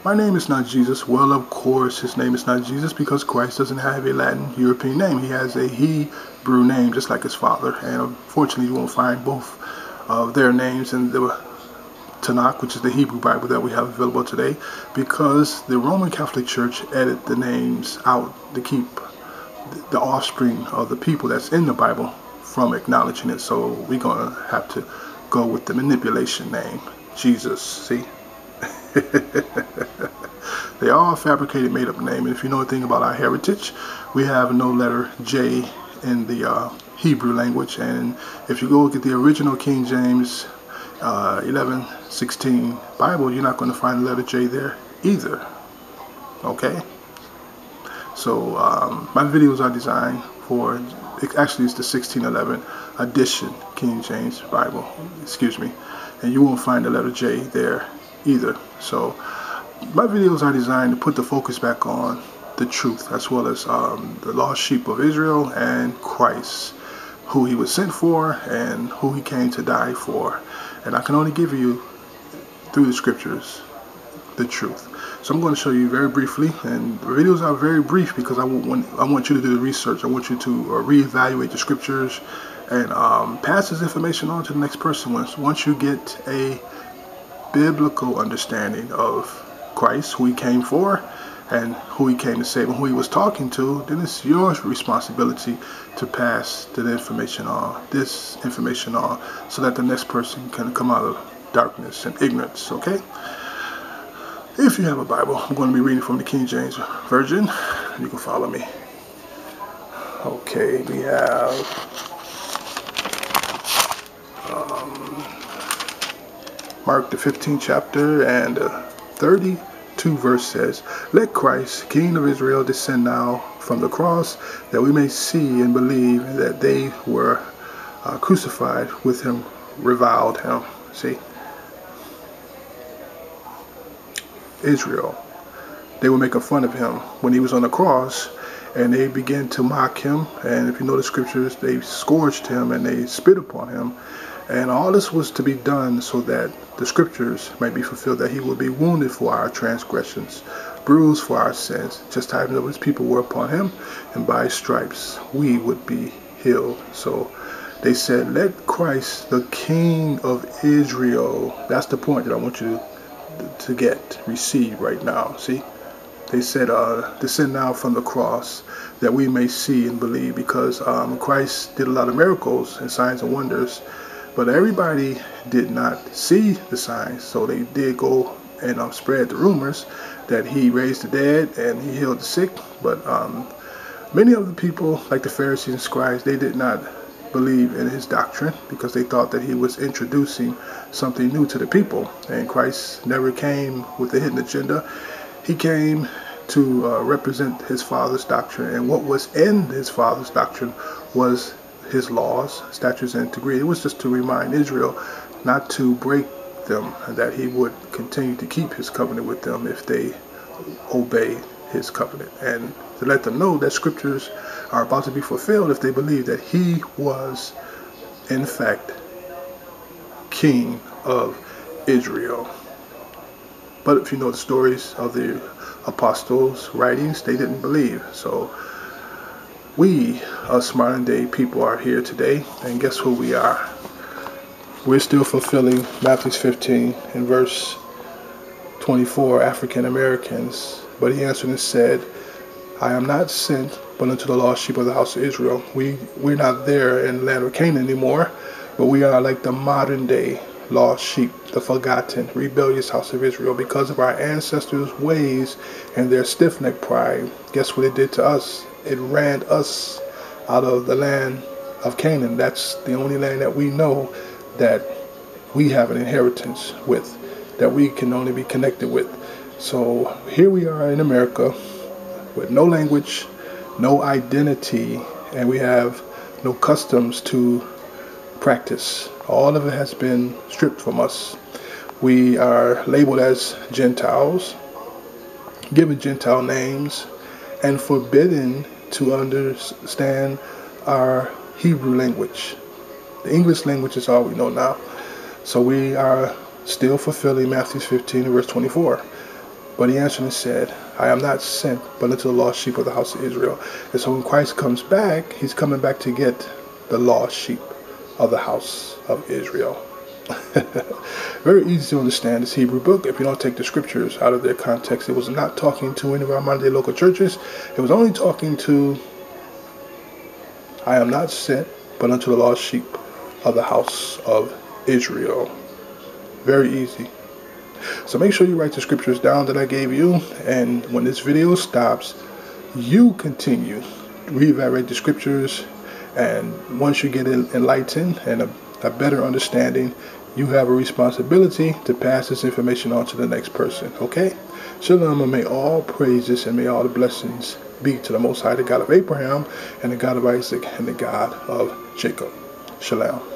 My name is not Jesus. Well, of course, his name is not Jesus because Christ doesn't have a Latin European name. He has a Hebrew name, just like his father. And unfortunately, you won't find both of their names in the Tanakh, which is the Hebrew Bible that we have available today, because the Roman Catholic Church added the names out to keep the offspring of the people that's in the Bible from acknowledging it. So we're going to have to go with the manipulation name, Jesus. See? They all fabricated, made up name. And if you know anything about our heritage, we have no letter J in the Hebrew language. And if you go look at the original King James 11:16 Bible, you're not going to find the letter J there either. Okay? So my videos are designed for, actually it's the 1611 edition King James Bible, excuse me. And you won't find the letter J there either. So my videos are designed to put the focus back on the truth, as well as the lost sheep of Israel and Christ, who he was sent for and who he came to die for. And I can only give you, through the scriptures, the truth. So I'm going to show you very briefly, and the videos are very brief because I want you to do the research. I want you to reevaluate the scriptures and pass this information on to the next person. Once you get a biblical understanding of Christ, who he came for and who he came to save and who he was talking to, then it's your responsibility to pass this information on, so that the next person can come out of darkness and ignorance. Okay? If you have a Bible, I'm going to be reading from the King James Version. You can follow me. Okay, we have Mark the 15th chapter and 32 verse says, "Let Christ, King of Israel, descend now from the cross, that we may see and believe that they were crucified with him, reviled him." See? Israel. They were making fun of him when he was on the cross, and they began to mock him. And if you know the scriptures, they scourged him and they spit upon him. And all this was to be done so that the scriptures might be fulfilled, that he would be wounded for our transgressions, bruised for our sins. Chastisement of his people were upon him, and by his stripes we would be healed. So they said, let Christ, the King of Israel. That's the point that I want you to receive right now. See, they said, descend now from the cross, that we may see and believe, because Christ did a lot of miracles and signs and wonders, but everybody did not see the signs. So they did go and spread the rumors that he raised the dead and he healed the sick, but many of the people, like the Pharisees and scribes, they did not believe in his doctrine because they thought that he was introducing something new to the people. And Christ never came with a hidden agenda. He came to represent his Father's doctrine, and what was in his Father's doctrine was his laws, statutes, and decrees. It was just to remind Israel not to break them, and that he would continue to keep his covenant with them if they obey his covenant, and to let them know that scriptures are about to be fulfilled if they believe that he was in fact King of Israel. But if you know the stories of the apostles' writings, they didn't believe. So we, us modern day people, are here today, and guess who we are? We're still fulfilling Matthew 15 in verse 24, African Americans. But he answered and said, I am not sent but unto the lost sheep of the house of Israel. We're not there in the land of Canaan anymore, but we are like the modern day lost sheep, the forgotten, rebellious house of Israel, because of our ancestors' ways and their stiff-necked pride. Guess what it did to us? It ran us out of the land of Canaan. That's the only land that we know that we have an inheritance with, that we can only be connected with. So here we are in America with no language, no identity, and we have no customs to practice. All of it has been stripped from us. We are labeled as Gentiles, given Gentile names, and forbidden to understand our Hebrew language. The English language is all we know now. So we are still fulfilling Matthew 15 verse 24. But he answered and said, I am not sent but unto the lost sheep of the house of Israel. And so when Christ comes back, he's coming back to get the lost sheep of the house of Israel. Very easy to understand this Hebrew book if you don't take the scriptures out of their context. It was not talking to any of our modern day local churches. It was only talking to, I am not sent but unto the lost sheep of the house of Israel. Very easy. So make sure you write the scriptures down that I gave you, and when this video stops, you continue to reevaluate the scriptures, and once you get enlightened and a better understanding, you have a responsibility to pass this information on to the next person. Okay? Shalom, and may all praises and may all the blessings be to the Most High, the God of Abraham, and the God of Isaac, and the God of Jacob. Shalom.